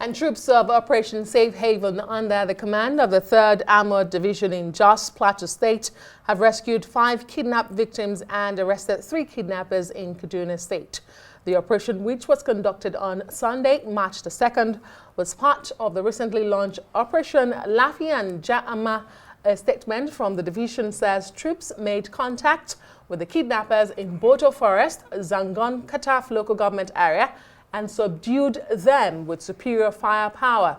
And troops of Operation Safe Haven under the command of the 3rd Armored Division in Jos Plateau State have rescued 5 kidnapped victims and arrested 3 kidnappers in Kaduna State. The operation, which was conducted on Sunday, March the 2nd, was part of the recently launched Operation Lafian Ja'ama. A statement from the division says troops made contact with the kidnappers in Boto Forest, Zangon Kataf local government area, and subdued them with superior firepower.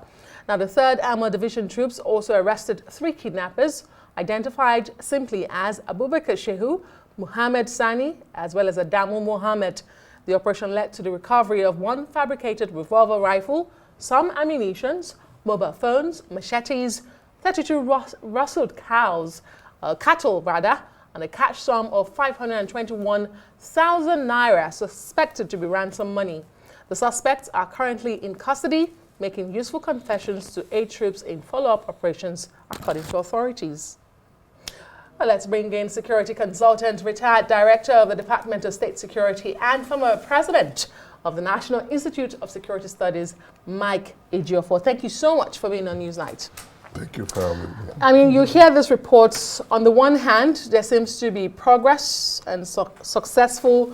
Now, the 3rd Armored Division troops also arrested 3 kidnappers, identified simply as Abubakar Shehu, Muhammad Sani, as well as Adamu Mohammed. The operation led to the recovery of 1 fabricated revolver rifle, some ammunitions, mobile phones, machetes, 32 rustled cattle, and a cash sum of 521,000 naira suspected to be ransom money. The suspects are currently in custody, making useful confessions to aid troops in follow-up operations, according to authorities. Well, let's bring in security consultant, retired director of the Department of State Security and former president of the National Institute of Security Studies, Mike Ejiofor. Thank you so much for being on Newsnight. Thank you for having me. I mean, you hear these reports. On the one hand, there seems to be progress and successful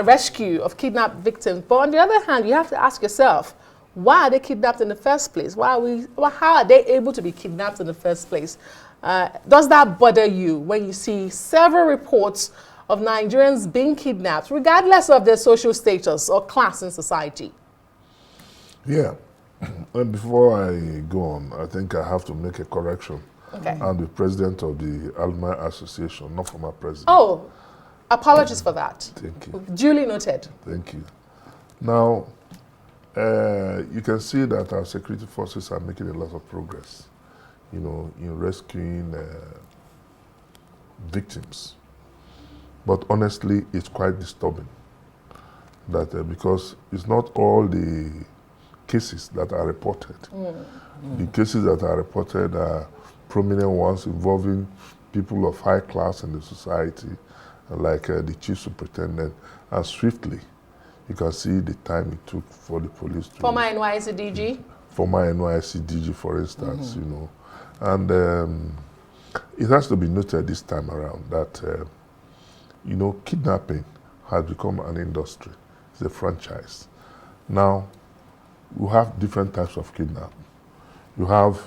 rescue of kidnapped victims. But on the other hand, you have to ask yourself, why are they kidnapped in the first place? How are they able to be kidnapped in the first place? Does that bother you when you see several reports of Nigerians being kidnapped, regardless of their social status or class in society? Yeah. And before I go on, I think I have to make a correction. Okay. I'm the president of the Alumni Association, not former president. Oh, apologies for that. Thank you. Duly noted. Thank you. Now, you can see that our security forces are making a lot of progress, you know, in rescuing victims. But honestly, it's quite disturbing that because it's not all the cases that are reported. The cases that are reported are prominent ones involving people of high class in the society, like the chief superintendent, and swiftly you can see the time it took for the police to... Former NYSC DG? Former NYSC DG, for instance, you know. And it has to be noted this time around that, you know, kidnapping has become an industry. It's a franchise. Now, we have different types of kidnap. You have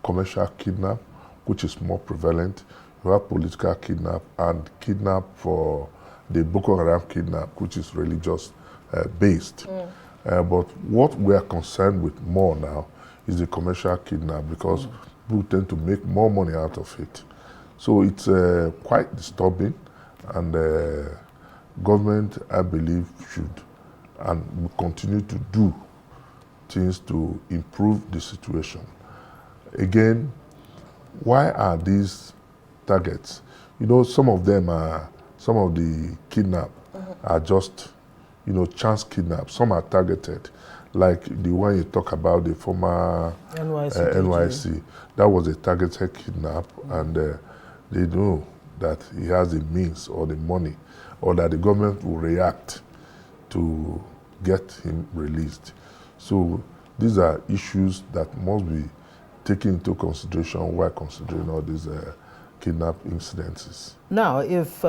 commercial kidnap, which is more prevalent. You have political kidnap and kidnap for the Boko Haram kidnap, which is religious based. But what we are concerned with more now is the commercial kidnap because people tend to make more money out of it. So it's quite disturbing, and government, I believe, should and will continue to do things to improve the situation. Again, why are these targets? You know, some of them are, some of the kidnap are just, you know, chance kidnap. Some are targeted, like the one you talk about, the former NYC. That was a targeted kidnap, and they know that he has the means or the money, or that the government will react to get him released. So these are issues that must be taken into consideration while considering all these kidnap incidences. Now, if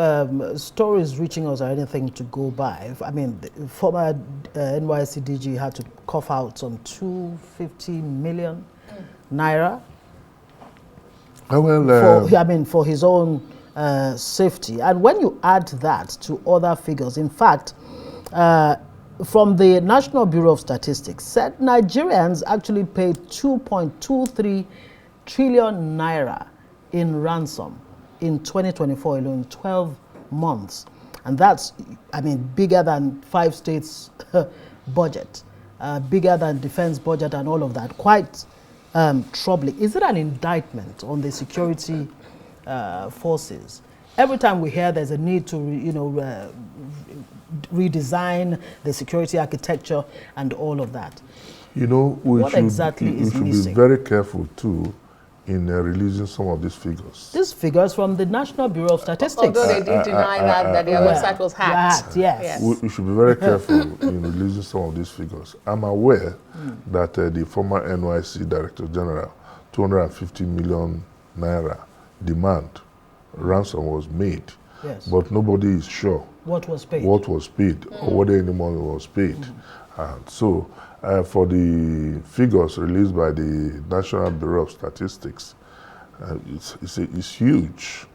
stories reaching us are anything to go by, I mean, the former NYC DG had to cough out some 250 million naira for his own safety. And when you add that to other figures, in fact, from the National Bureau of Statistics, said Nigerians actually paid 2.23 trillion naira in ransom in 2024 alone, 12 months. And that's, I mean, bigger than 5 states' budget, bigger than defense budget and all of that. Quite troubling. Is it an indictment on the security forces? Every time we hear there's a need to, redesign the security architecture and all of that. You know, we should be very careful too in releasing some of these figures. These figures from the National Bureau of Statistics. Although they did deny that their website was hacked. Yes. We should be very careful in releasing some of these figures. I'm aware that the former NYC Director General, 250 million naira demand ransom was made, but nobody is sure what was paid, or whether any money was paid. So for the figures released by the National Bureau of Statistics, it's huge.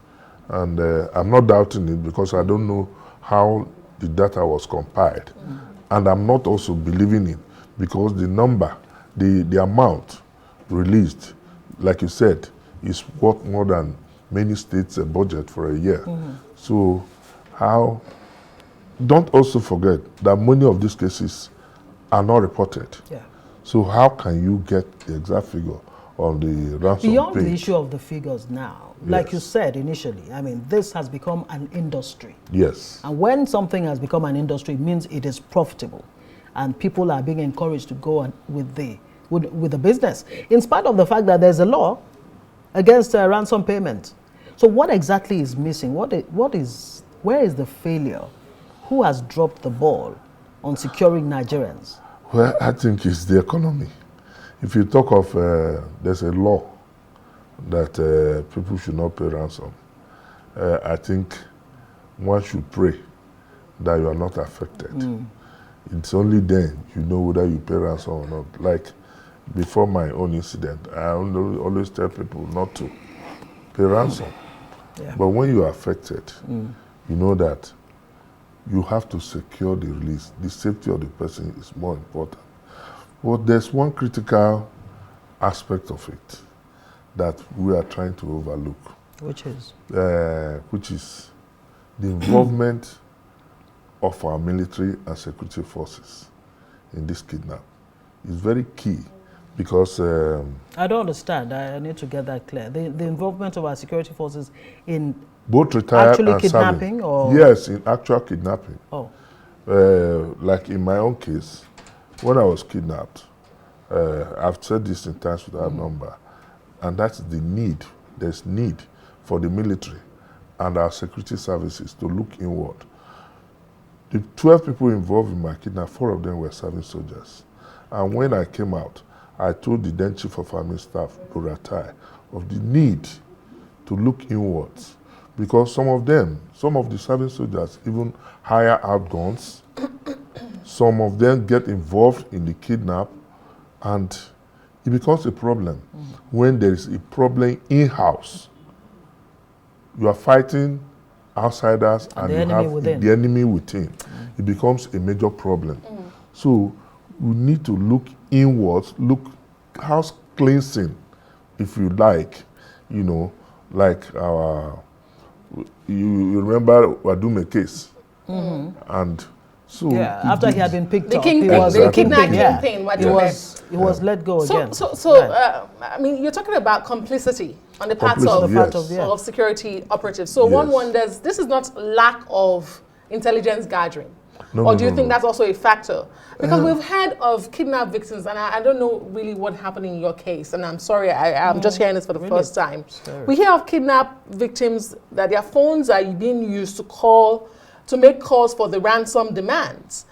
And I'm not doubting it because I don't know how the data was compiled. And I'm not also believing it because the number, the amount released, like you said, is worth more than many states' budget for a year. So don't also forget that many of these cases are not reported. So how can you get the exact figure on the ransom Beyond page? the issue of the figures now, like you said initially, I mean, this has become an industry. Yes. And when something has become an industry, it means it is profitable. And people are being encouraged to go on with the business, in spite of the fact that there's a law against ransom payment. So what exactly is missing? Where is the failure? Who has dropped the ball on securing Nigerians? Well, I think it's the economy. If you talk of, there's a law that people should not pay ransom. I think one should pray that you are not affected. It's only then you know whether you pay ransom or not. Like before my own incident, I always tell people not to pay ransom. But when you are affected, you know that you have to secure the release. The safety of the person is more important. But there's one critical aspect of it that we are trying to overlook. Which is? Which is the involvement of our military and security forces in this kidnap. It's very key because... I don't understand. I need to get that clear. The involvement of our security forces in both retired actually and kidnapping serving. or? Yes, in actual kidnapping. Oh. Like in my own case, when I was kidnapped, I've said this in times without number, and that's the need. There's need for the military and our security services to look inward. The 12 people involved in my kidnap, 4 of them were serving soldiers. And when I came out, I told the then Chief of Army Staff, Buratai, of the need to look inwards. Because some of the serving soldiers even hire out guns. Some of them get involved in the kidnap, and it becomes a problem when there is a problem in-house. You are fighting outsiders and you have the enemy within. It becomes a major problem. So we need to look inwards, look house cleansing, if you like, you know, like our, you remember Wadume case, and so after he had been picked up, he was let go again. I mean, you're talking about complicity on the part of security operatives. So one wonders, this is not lack of intelligence gathering. Or do you think that's also a factor? Because we've heard of kidnapped victims, and I don't know really what happened in your case, and I'm sorry, I'm just hearing this for the first time. We hear of kidnapped victims that their phones are being used to make calls for the ransom demands.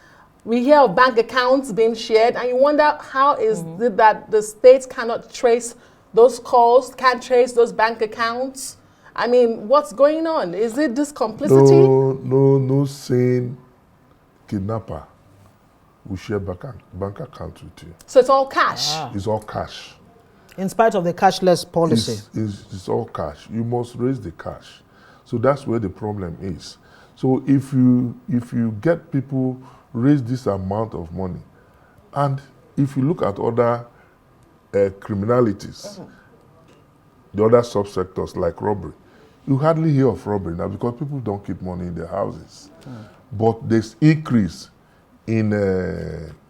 We hear of bank accounts being shared, and you wonder how is it that the states cannot trace those calls, can't trace those bank accounts? I mean, what's going on? Is it this complicity? No sane kidnapper will share bank account with you. So it's all cash? It's all cash. In spite of the cashless policy? It's all cash. You must raise the cash. So that's where the problem is. So if you get people raise this amount of money, and if you look at other criminalities, the other subsectors like robbery, you hardly hear of robbery now because people don't keep money in their houses. But there's increase in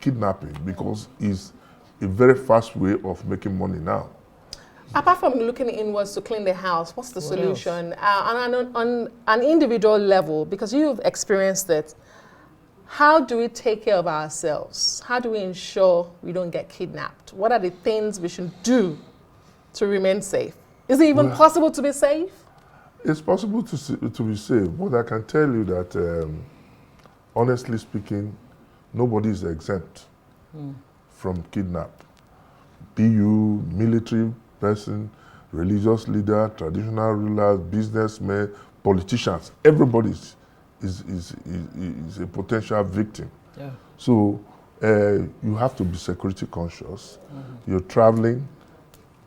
kidnapping because it's a very fast way of making money now. Apart from looking inwards to clean the house, what's the solution? On an individual level, because you've experienced it, how do we take care of ourselves? How do we ensure we don't get kidnapped? What are the things we should do to remain safe? Is it even possible to be safe? It's possible to be safe, but I can tell you that, honestly speaking, nobody is exempt from kidnap. Be you military person, religious leader, traditional rulers, businessmen, politicians, everybody is a potential victim. Yeah. So you have to be security conscious. You're traveling,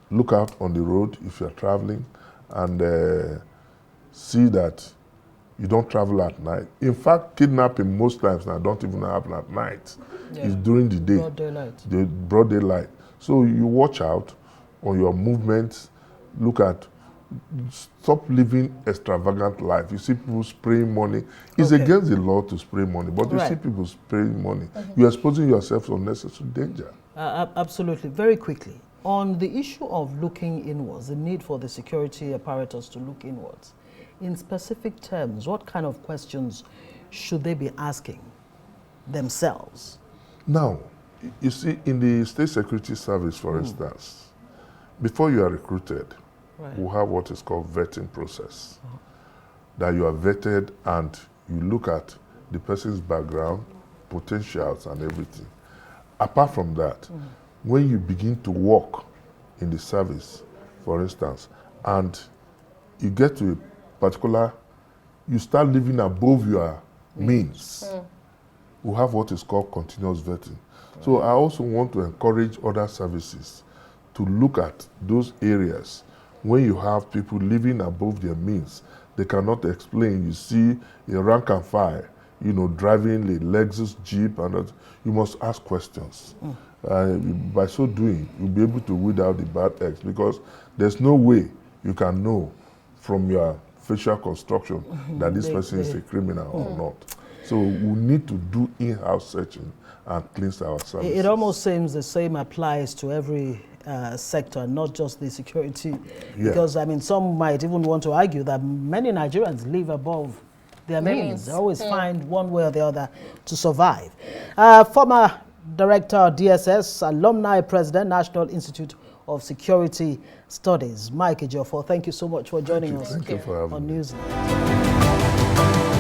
look out on the road if you're traveling, and see that you don't travel at night. In fact, kidnapping most times now don't even happen at night. Yeah. It's during the day. Broad daylight. The broad daylight. So you watch out on your movements, look at, stop living extravagant life. You see people spraying money. It's Okay. against the law to spray money, but you see people spraying money. You're exposing yourself to unnecessary danger. Absolutely. Very quickly, on the issue of looking inwards, the need for the security apparatus to look inwards, in specific terms, what kind of questions should they be asking themselves? Now, you see, in the State Security Service, for instance, before you are recruited, we have what is called vetting process. That you are vetted and you look at the person's background, potentials and everything. Apart from that, when you begin to work in the service, for instance, and you get to a particular, you start living above your means, we have what is called continuous vetting. So I also want to encourage other services to look at those areas when you have people living above their means. They cannot explain. You see a rank and file, driving a Lexus Jeep, and you must ask questions. By so doing, you'll be able to weed out the bad eggs, because there's no way you can know from your facial construction that this person is a criminal or not. So we need to do in-house searching and cleanse our services. It almost seems the same applies to every sector, not just the security. Because, I mean, some might even want to argue that many Nigerians live above their means. They always find one way or the other to survive. Former Director of DSS, Alumni President, National Institute of Security Studies, Mike Ejiofor, thank you so much for joining us Thank you for having on me. Newsnight.